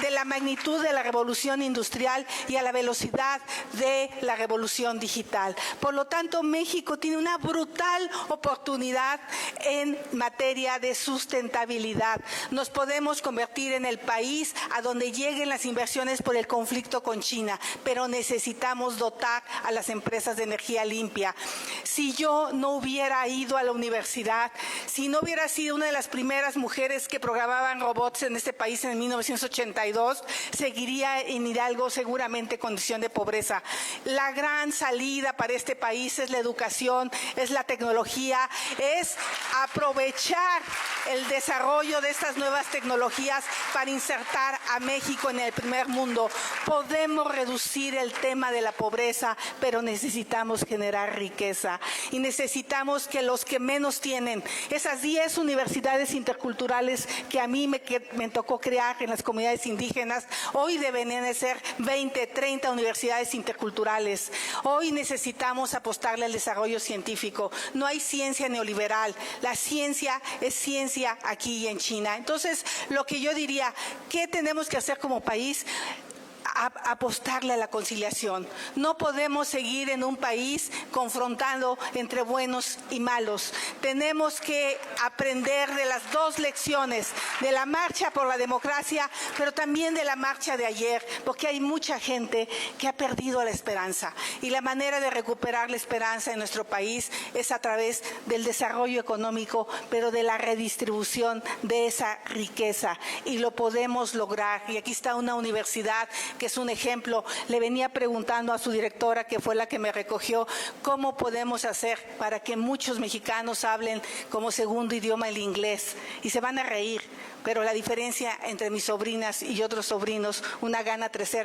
de la magnitud de la revolución industrial y a la velocidad de la revolución digital. Por lo tanto, México tiene una brutal oportunidad en materia de sustentabilidad. Nos podemos convertir en el país a donde lleguen las inversiones por el conflicto con China, pero necesitamos dotar a las empresas de energía limpia. Si yo no hubiera ido a la universidad, si no hubiera sido una de las primeras mujeres que programaban robots en este país en 1982, seguiría en Hidalgo seguramente en condición de pobreza. La gran salida para este país es la educación, es la tecnología, es aprovechar el desarrollo de estas nuevas tecnologías para insertar a México en el primer mundo. Podemos reducir el tema de la pobreza, pero necesitamos generar riqueza y necesitamos que los que menos tienen, esas 10 universidades interculturales que a mí me tocó crear en las comunidades indígenas, hoy deberían de ser 20, 30 universidades interculturales. Hoy necesitamos apostarle al desarrollo científico. No hay ciencia neoliberal, la ciencia es ciencia aquí y en China. Entonces, lo que yo diría, ¿qué tenemos que hacer como país? apostarle a la conciliación. No podemos seguir en un país confrontando entre buenos y malos. Tenemos que aprender de las dos lecciones, de la marcha por la democracia, pero también de la marcha de ayer, porque hay mucha gente que ha perdido la esperanza. Y la manera de recuperar la esperanza en nuestro país es a través del desarrollo económico, pero de la redistribución de esa riqueza. Y lo podemos lograr. Y aquí está una universidad que es un ejemplo. Le venía preguntando a su directora, que fue la que me recogió, cómo podemos hacer para que muchos mexicanos hablen como segundo idioma el inglés. Y se van a reír, pero la diferencia entre mis sobrinas y otros sobrinos, una gana tres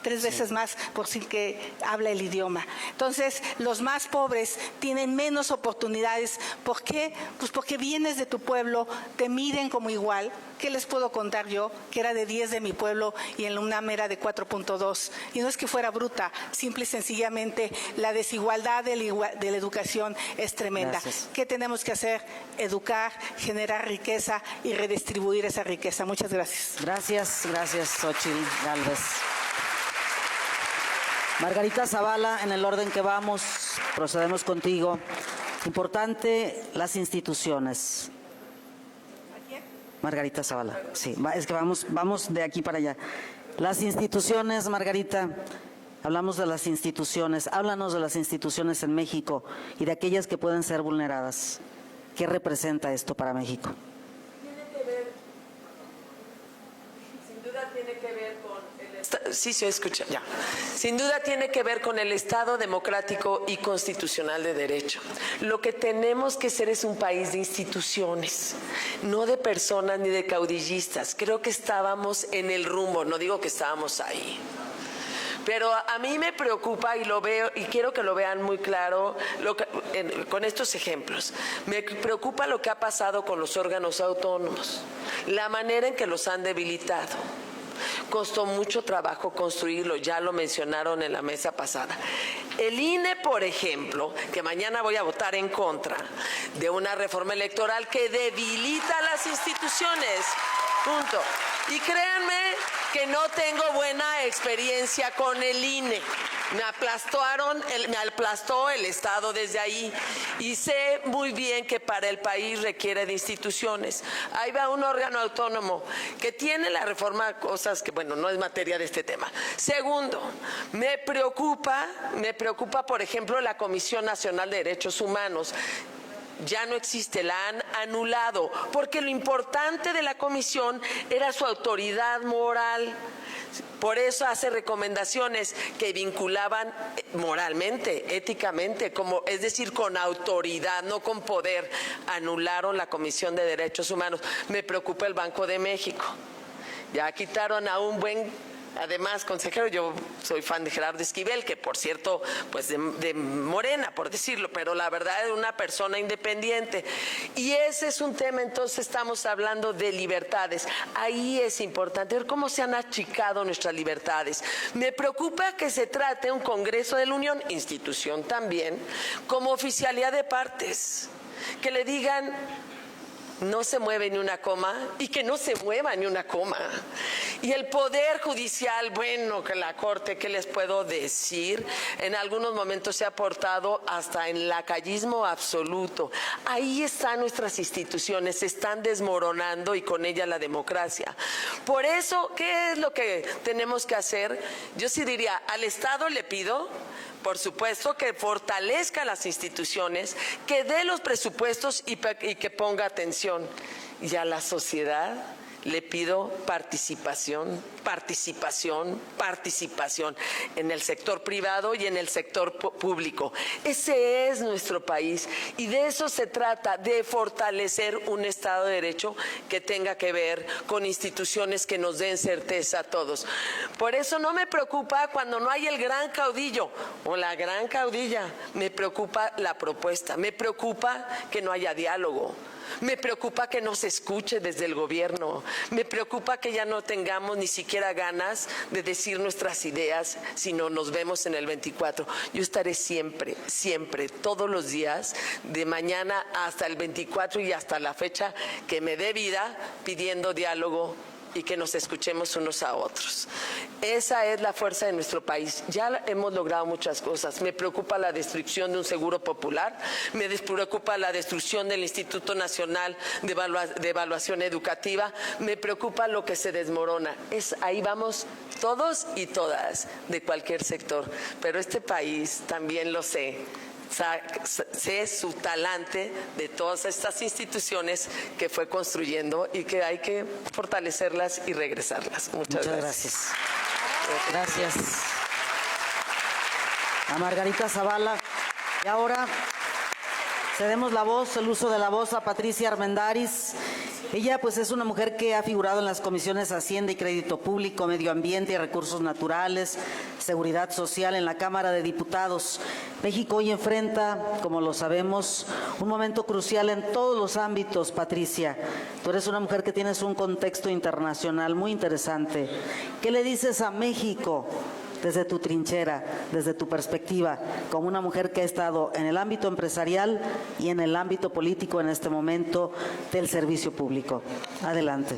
veces más por sí que habla el idioma. Entonces, los más pobres tienen menos oportunidades. ¿Por qué? Pues porque vienes de tu pueblo, te miden como igual. ¿Qué les puedo contar yo? Que era de 10 de mi pueblo y en la UNAM era de 4.2. Y no es que fuera bruta, simple y sencillamente la desigualdad de la educación es tremenda. Gracias. ¿Qué tenemos que hacer? Educar, generar riqueza y redistribuir esa riqueza. Muchas gracias. Gracias, Xóchitl Gálvez. Margarita Zavala, en el orden que vamos, procedemos contigo. Importante, las instituciones. Margarita Zavala, sí, es que vamos de aquí para allá. Las instituciones, Margarita, hablamos de las instituciones. Háblanos de las instituciones en México y de aquellas que pueden ser vulneradas. ¿Qué representa esto para México? Sin duda tiene que ver con sí se escucha, ya. Sin duda tiene que ver con el Estado democrático y constitucional de derecho. Lo que tenemos que ser es un país de instituciones, no de personas ni de caudillistas. Creo que estábamos en el rumbo, no digo que estábamos ahí. Pero a mí me preocupa, y lo veo, y quiero que lo vean muy claro con estos ejemplos. Me preocupa lo que ha pasado con los órganos autónomos, la manera en que los han debilitado. Costó mucho trabajo construirlo, ya lo mencionaron en la mesa pasada. El INE, por ejemplo, que mañana voy a votar en contra de una reforma electoral que debilita las instituciones. Punto. Y créanme que no tengo buena experiencia con el INE. Me aplastó el Estado desde ahí y sé muy bien que para el país requiere de instituciones. Ahí va un órgano autónomo que tiene la reforma, cosas que, bueno, no es materia de este tema. Segundo, me preocupa, por ejemplo, la Comisión Nacional de Derechos Humanos. Ya no existe, la han anulado, porque lo importante de la comisión era su autoridad moral. Por eso hace recomendaciones que vinculaban moralmente, éticamente, es decir, con autoridad, no con poder. Anularon la Comisión de Derechos Humanos. Me preocupa el Banco de México. Ya quitaron a un buen... Además, consejero, yo soy fan de Gerardo Esquivel, que por cierto, pues de Morena, por decirlo, pero la verdad es una persona independiente. Y ese es un tema, entonces estamos hablando de libertades. Ahí es importante ver cómo se han achicado nuestras libertades. Me preocupa que se trate un Congreso de la Unión, institución también, como oficialidad de partes, que le digan... no se mueve ni una coma y que no se mueva ni una coma. Y el Poder Judicial, bueno, que la Corte, ¿qué les puedo decir? En algunos momentos se ha portado hasta en lacayismo absoluto. Ahí están nuestras instituciones, se están desmoronando y con ellas la democracia. Por eso, ¿qué es lo que tenemos que hacer? Yo sí diría, al Estado le pido... por supuesto, que fortalezca las instituciones, que dé los presupuestos y que ponga atención. Y a la sociedad le pido participación en el sector privado y en el sector público. Ese es nuestro país y de eso se trata, de fortalecer un Estado de Derecho que tenga que ver con instituciones que nos den certeza a todos. Por eso no me preocupa cuando no hay el gran caudillo o la gran caudilla. Me preocupa la propuesta, me preocupa que no haya diálogo. Me preocupa que no se escuche desde el gobierno. Me preocupa que ya no tengamos ni siquiera ganas de decir nuestras ideas, sino nos vemos en el 24. Yo estaré siempre, todos los días, de mañana hasta el 24 y hasta la fecha que me dé vida, pidiendo diálogo y que nos escuchemos unos a otros. Esa es la fuerza de nuestro país. Ya hemos logrado muchas cosas. Me preocupa la destrucción de un seguro popular, me preocupa la destrucción del Instituto Nacional de Evaluación Educativa, me preocupa lo que se desmorona. Ahí vamos todos y todas, de cualquier sector. Pero este país, también lo sé su talante de todas estas instituciones que fue construyendo y que hay que fortalecerlas y regresarlas. Muchas gracias. Gracias. A Margarita Zavala. Y ahora cedemos el uso de la voz a Patricia Armendáriz. Ella pues es una mujer que ha figurado en las comisiones Hacienda y Crédito Público, Medio Ambiente y Recursos Naturales, Seguridad Social en la Cámara de Diputados. México hoy enfrenta, como lo sabemos, un momento crucial en todos los ámbitos, Patricia. Tú eres una mujer que tienes un contexto internacional muy interesante. ¿Qué le dices a México desde tu trinchera, desde tu perspectiva, como una mujer que ha estado en el ámbito empresarial y en el ámbito político en este momento del servicio público? Adelante.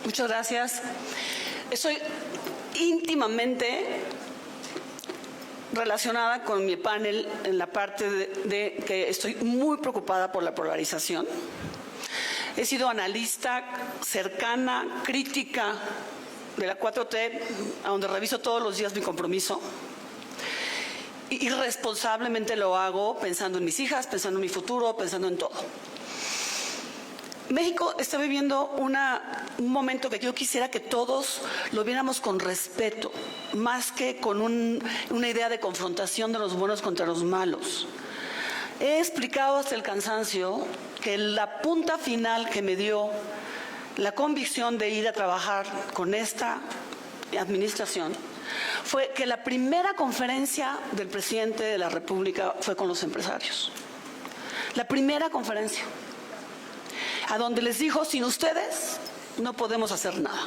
Muchas gracias. Estoy íntimamente relacionada con mi panel en la parte de que estoy muy preocupada por la polarización. He sido analista cercana, crítica de la 4T, a donde reviso todos los días mi compromiso. Y responsablemente lo hago pensando en mis hijas, pensando en mi futuro, pensando en todo. México está viviendo un momento que yo quisiera que todos lo viéramos con respeto, más que con una idea de confrontación de los buenos contra los malos. He explicado hasta el cansancio que la punta final que me dio la convicción de ir a trabajar con esta administración fue que la primera conferencia del presidente de la República fue con los empresarios. La primera conferencia, a donde les dijo: sin ustedes no podemos hacer nada.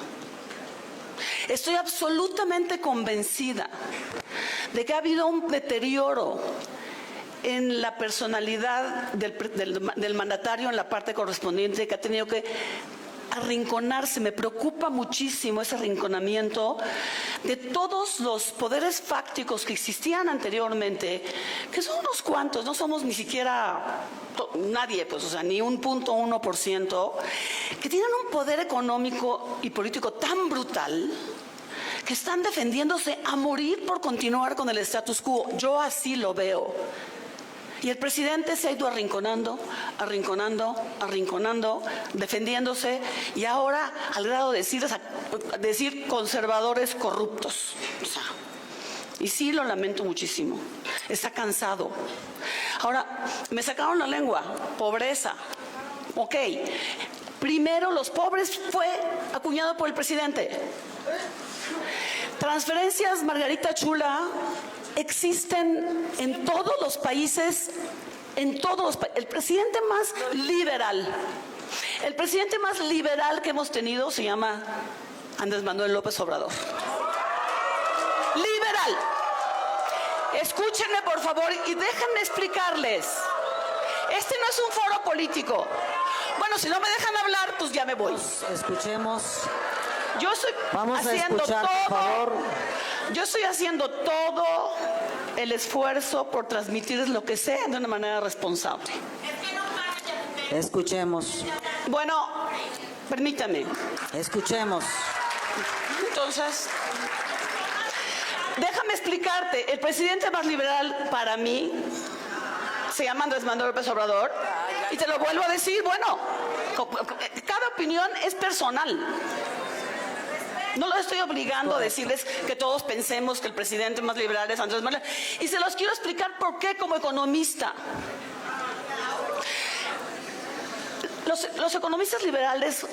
Estoy absolutamente convencida de que ha habido un deterioro en la personalidad del mandatario en la parte correspondiente, que ha tenido que arrinconarse. Me preocupa muchísimo ese arrinconamiento de todos los poderes fácticos que existían anteriormente, que son unos cuantos, no somos ni siquiera nadie, pues, o sea, ni 1.1%, que tienen un poder económico y político tan brutal que están defendiéndose a morir por continuar con el status quo. Yo así lo veo. Y el presidente se ha ido arrinconando, defendiéndose, y ahora al grado de decir conservadores corruptos. O sea, y sí lo lamento muchísimo. Está cansado. Ahora, me sacaron la lengua. Pobreza. Ok. Primero los pobres fue acuñado por el presidente. Transferencias, Margarita Chula, existen en todos los países, el presidente más liberal que hemos tenido se llama Andrés Manuel López Obrador. Liberal. Escúchenme, por favor, y déjenme explicarles. Este no es un foro político. Bueno, si no me dejan hablar, pues ya me voy. Escuchemos. Yo estoy haciendo yo estoy haciendo todo el esfuerzo por transmitirles lo que sé de una manera responsable. Escuchemos. Bueno, permítame. Escuchemos. Entonces, déjame explicarte. El presidente más liberal para mí se llama Andrés Manuel López Obrador, y te lo vuelvo a decir. Bueno, cada opinión es personal. No lo estoy obligando a decirles que todos pensemos que el presidente más liberal es Andrés Manuel. Y se los quiero explicar por qué como economista. Los economistas liberales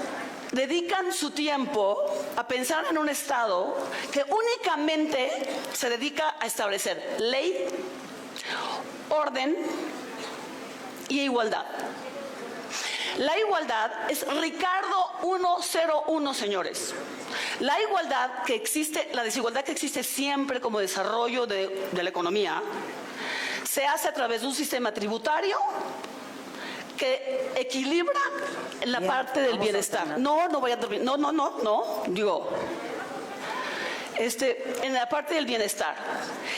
dedican su tiempo a pensar en un Estado que únicamente se dedica a establecer ley, orden y igualdad. La igualdad es Ricardo 101, señores. La igualdad que existe, la desigualdad que existe siempre como desarrollo de la economía, se hace a través de un sistema tributario que equilibra en la parte del bienestar. No voy a terminar. No. Digo, en la parte del bienestar.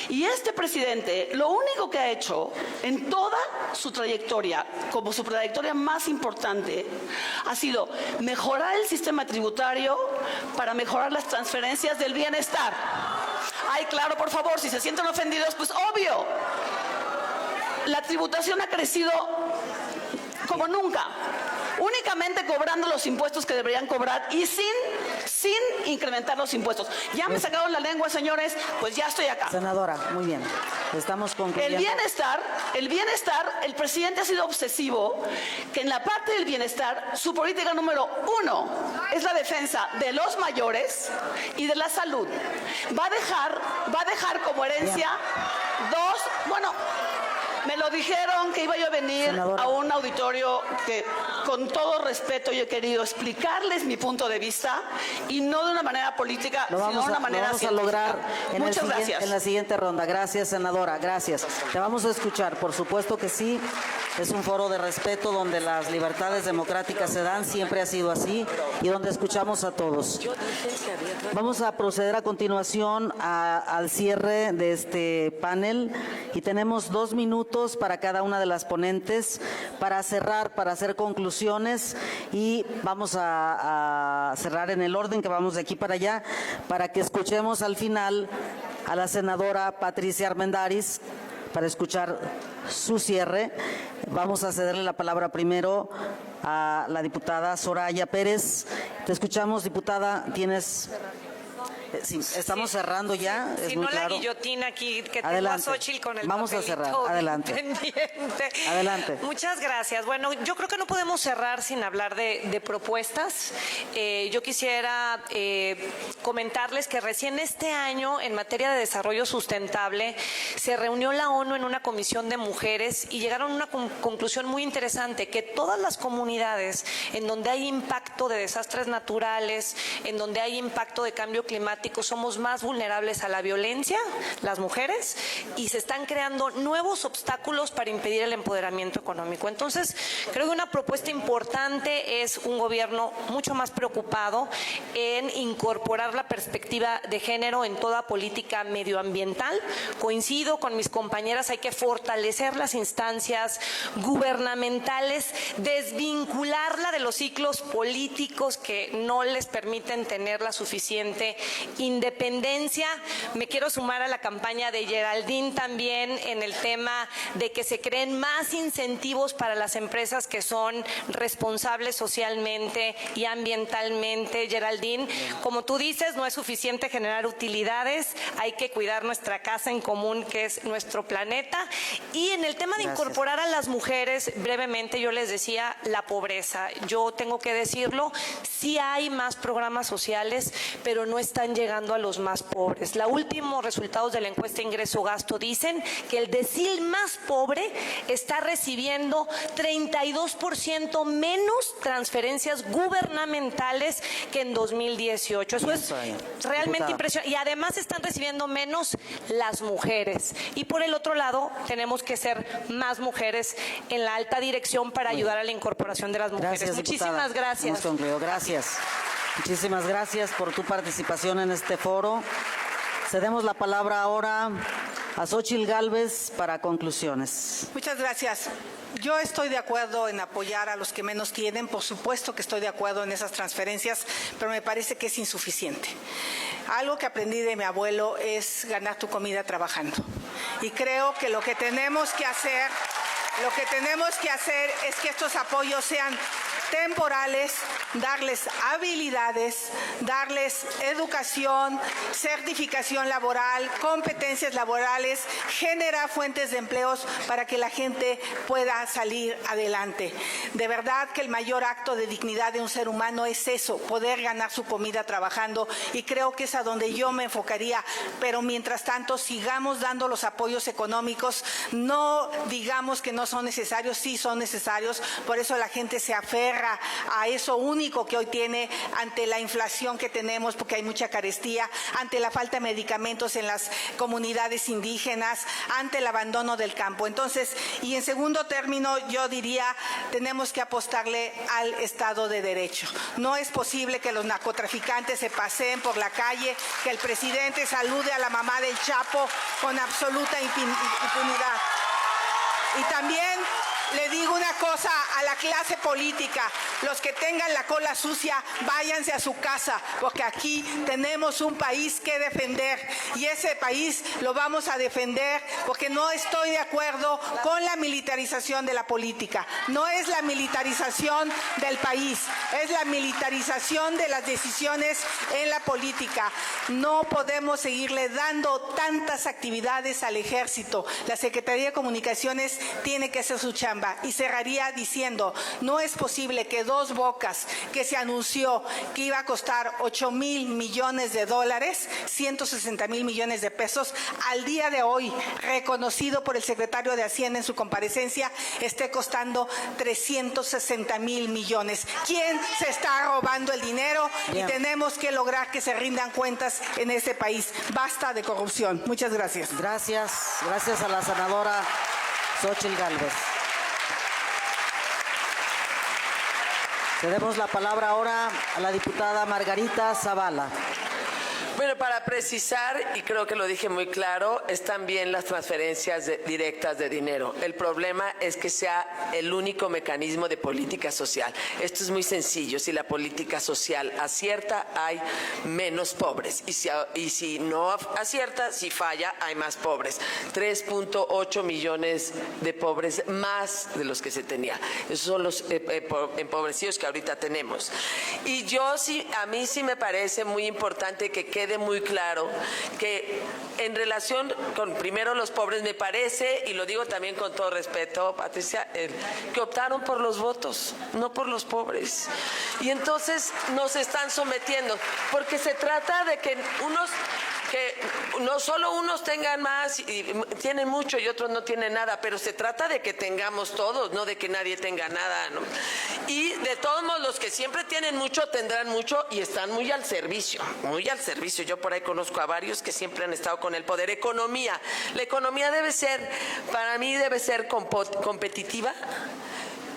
Y este presidente, lo único que ha hecho en toda su trayectoria, como su trayectoria más importante, ha sido mejorar el sistema tributario para mejorar las transferencias del bienestar. Ay, claro, por favor, si se sienten ofendidos, pues obvio. La tributación ha crecido como nunca, únicamente cobrando los impuestos que deberían cobrar y sin incrementar los impuestos. Ya me sacaron la lengua, señores, pues ya estoy acá. Senadora, muy bien. Estamos concluyendo. El bienestar, el presidente ha sido obsesivo, que en la parte del bienestar, su política número 1 es la defensa de los mayores y de la salud. Va a dejar como herencia me lo dijeron que iba yo a venir, senadora, a un auditorio que con todo respeto yo he querido explicarles mi punto de vista y no de una manera política, sino de una manera científica. Lo vamos a lograr gracias. En la siguiente ronda. Gracias, senadora, gracias. Te vamos a escuchar, por supuesto que sí. Es un foro de respeto donde las libertades democráticas se dan, siempre ha sido así, y donde escuchamos a todos. Vamos a proceder a continuación al cierre de este panel y tenemos 2 minutos para cada una de las ponentes para cerrar, para hacer conclusiones, y vamos a cerrar en el orden que vamos de aquí para allá para que escuchemos al final a la senadora Patricia Armendariz para escuchar su cierre. Vamos a cederle la palabra primero a la diputada Soraya Pérez. Te escuchamos, diputada. Tienes... Sí, estamos cerrando ya. Si no, la guillotina aquí que tengo a Xóchitl con el vamos a cerrar. Adelante. Pendiente. Adelante. Muchas gracias. Bueno, yo creo que no podemos cerrar sin hablar de propuestas. Yo quisiera comentarles que recién este año, en materia de desarrollo sustentable, se reunió la ONU en una comisión de mujeres y llegaron a una conclusión muy interesante, que todas las comunidades en donde hay impacto de desastres naturales, en donde hay impacto de cambio climático, somos más vulnerables a la violencia, las mujeres, y se están creando nuevos obstáculos para impedir el empoderamiento económico. Entonces, creo que una propuesta importante es un gobierno mucho más preocupado en incorporar la perspectiva de género en toda política medioambiental. Coincido con mis compañeras, hay que fortalecer las instancias gubernamentales, desvincularla de los ciclos políticos que no les permiten tener la suficiente independencia. Me quiero sumar a la campaña de Geraldine también en el tema de que se creen más incentivos para las empresas que son responsables socialmente y ambientalmente. Geraldine, como tú dices, no es suficiente generar utilidades, hay que cuidar nuestra casa en común, que es nuestro planeta. Y en el tema de incorporar a las mujeres, brevemente yo les decía, la pobreza. Yo tengo que decirlo, sí hay más programas sociales, pero no están llegando a los más pobres. Los últimos resultados de la encuesta ingreso-gasto dicen que el decil más pobre está recibiendo 32% menos transferencias gubernamentales que en 2018. Eso es realmente impresionante. Y además están recibiendo menos las mujeres. Y por el otro lado, tenemos que ser más mujeres en la alta dirección para ayudar a la incorporación de las mujeres. Gracias, muchísimas gracias. Hemos concluido. Gracias. Muchísimas gracias por tu participación en este foro. Cedemos la palabra ahora a Xóchitl Gálvez para conclusiones. Muchas gracias. Yo estoy de acuerdo en apoyar a los que menos tienen, por supuesto que estoy de acuerdo en esas transferencias, pero me parece que es insuficiente. Algo que aprendí de mi abuelo es ganar tu comida trabajando. Y creo que lo que tenemos que hacer es que estos apoyos sean temporales, darles habilidades, darles educación, certificación laboral, competencias laborales, generar fuentes de empleos para que la gente pueda salir adelante. De verdad que el mayor acto de dignidad de un ser humano es eso, poder ganar su comida trabajando, y creo que es a donde yo me enfocaría, pero mientras tanto sigamos dando los apoyos económicos, no digamos que no son necesarios, sí son necesarios, por eso la gente se aferra tierra, a eso único que hoy tiene ante la inflación que tenemos, porque hay mucha carestía, ante la falta de medicamentos en las comunidades indígenas, ante el abandono del campo. Entonces, y en segundo término, yo diría, tenemos que apostarle al Estado de Derecho. No es posible que los narcotraficantes se paseen por la calle, que el presidente salude a la mamá del Chapo con absoluta impunidad. Y también le digo una cosa a la clase política: los que tengan la cola sucia, váyanse a su casa, porque aquí tenemos un país que defender, y ese país lo vamos a defender, porque no estoy de acuerdo con la militarización de la política. No es la militarización del país, es la militarización de las decisiones en la política. No podemos seguirle dando tantas actividades al ejército. La Secretaría de Comunicaciones tiene que hacer su chamba. Y cerraría diciendo, no es posible que Dos Bocas, que se anunció que iba a costar $8,000 millones, 160,000 millones de pesos, al día de hoy, reconocido por el secretario de Hacienda en su comparecencia, esté costando 360,000 millones. ¿Quién se está robando el dinero? Bien. Y tenemos que lograr que se rindan cuentas en este país. Basta de corrupción. Muchas gracias. Gracias a la senadora Xóchitl Gálvez. Cedemos la palabra ahora a la diputada Margarita Zavala. Bueno, para precisar, y creo que lo dije muy claro, están bien las transferencias directas de dinero. El problema es que sea el único mecanismo de política social. Esto es muy sencillo. Si la política social acierta, hay menos pobres. Y si no acierta, si falla, hay más pobres. 3.8 millones de pobres más de los que se tenía. Esos son los empobrecidos que ahorita tenemos. Y a mí sí me parece muy importante que quede muy claro que en relación con primero los pobres, me parece, y lo digo también con todo respeto, Patricia, que optaron por los votos, no por los pobres. Y entonces nos están sometiendo, porque se trata de que no solo unos tengan más y tienen mucho y otros no tienen nada, pero se trata de que tengamos todos, no de que nadie tenga nada, ¿no? Y de todos modos, los que siempre tienen mucho tendrán mucho y están muy al servicio, muy al servicio. Yo por ahí conozco a varios que siempre han estado con el poder. Economía. La economía para mí debe ser competitiva,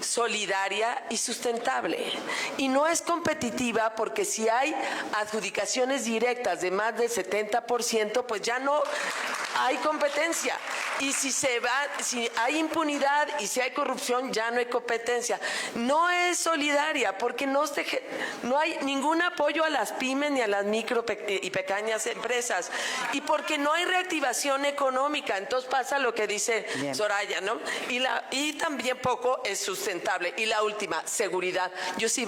solidaria y sustentable. Y no es competitiva porque si hay adjudicaciones directas de más del 70%, pues ya no hay competencia. Y si hay impunidad y si hay corrupción, ya no hay competencia. No es solidaria porque no hay ningún apoyo a las pymes ni a las micro y pequeñas empresas. Y porque no hay reactivación económica. Entonces pasa lo que dice Bien. Soraya, ¿no? Y también poco es sustentable. Y la última, seguridad. Yo sí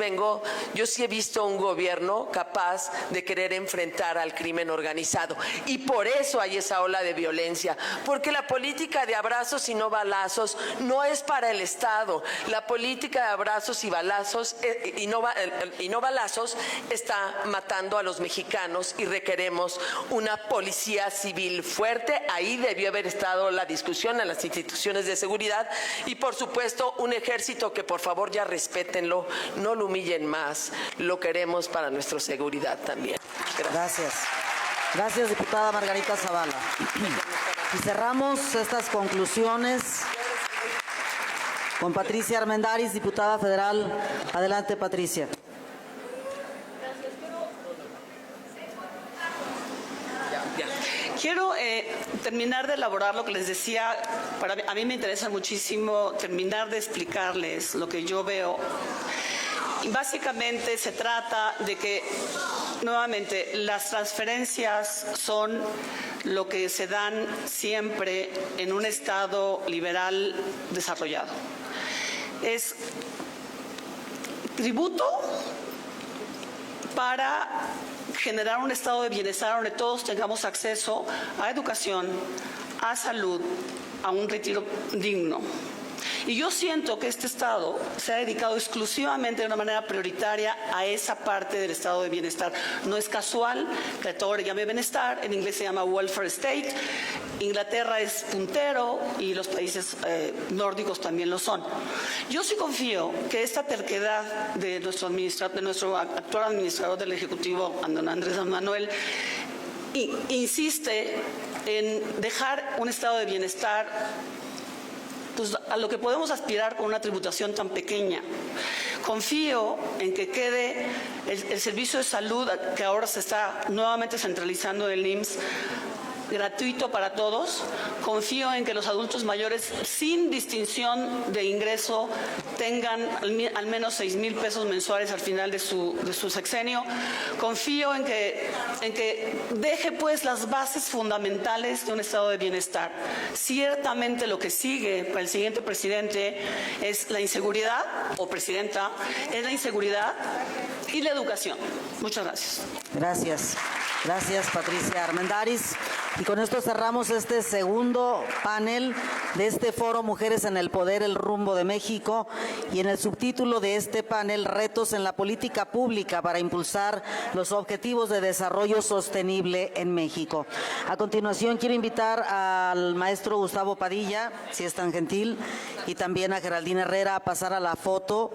he visto un gobierno capaz de querer enfrentar al crimen organizado. Y por eso hay esa ola de violencia. Porque la política de abrazos y no balazos no es para el Estado. La política de abrazos y balazos y no balazos está matando a los mexicanos y requeremos una policía civil fuerte. Ahí debió haber estado la discusión en las instituciones de seguridad y por supuesto un ejército que por favor ya respétenlo, no lo humillen más. Lo queremos para nuestra seguridad también. Gracias. Gracias, diputada Margarita Zavala. Y cerramos estas conclusiones con Patricia Armendáriz, diputada federal. Adelante, Patricia. Quiero terminar de elaborar lo que les decía. A mí me interesa muchísimo terminar de explicarles lo que yo veo. Y básicamente se trata de que, nuevamente, las transferencias son lo que se dan siempre en un Estado liberal desarrollado. Es tributo para generar un estado de bienestar donde todos tengamos acceso a educación, a salud, a un retiro digno. Y yo siento que este Estado se ha dedicado exclusivamente de una manera prioritaria a esa parte del estado de bienestar. No es casual que todo le llame bienestar, en inglés se llama welfare state. Inglaterra es puntero y los países nórdicos también lo son. Yo sí confío que esta terquedad de nuestro actual administrador del Ejecutivo, don Andrés Manuel, insiste en dejar un estado de bienestar pues, a lo que podemos aspirar con una tributación tan pequeña. Confío en que quede el servicio de salud que ahora se está nuevamente centralizando en el IMSS gratuito para todos. Confío en que los adultos mayores sin distinción de ingreso tengan al menos 6,000 pesos mensuales al final de su sexenio. Confío en que deje pues las bases fundamentales de un estado de bienestar. Ciertamente lo que sigue para el siguiente presidente es la inseguridad, o presidenta, es la inseguridad y la educación. Muchas gracias. Gracias. Gracias, Patricia Armendáriz. Y con esto cerramos este segundo panel de este foro Mujeres en el Poder, el rumbo de México, y en el subtítulo de este panel, Retos en la política pública para impulsar los objetivos de desarrollo sostenible en México. A continuación quiero invitar al maestro Gustavo Padilla, si es tan gentil, y también a Geraldine Herrera a pasar a la foto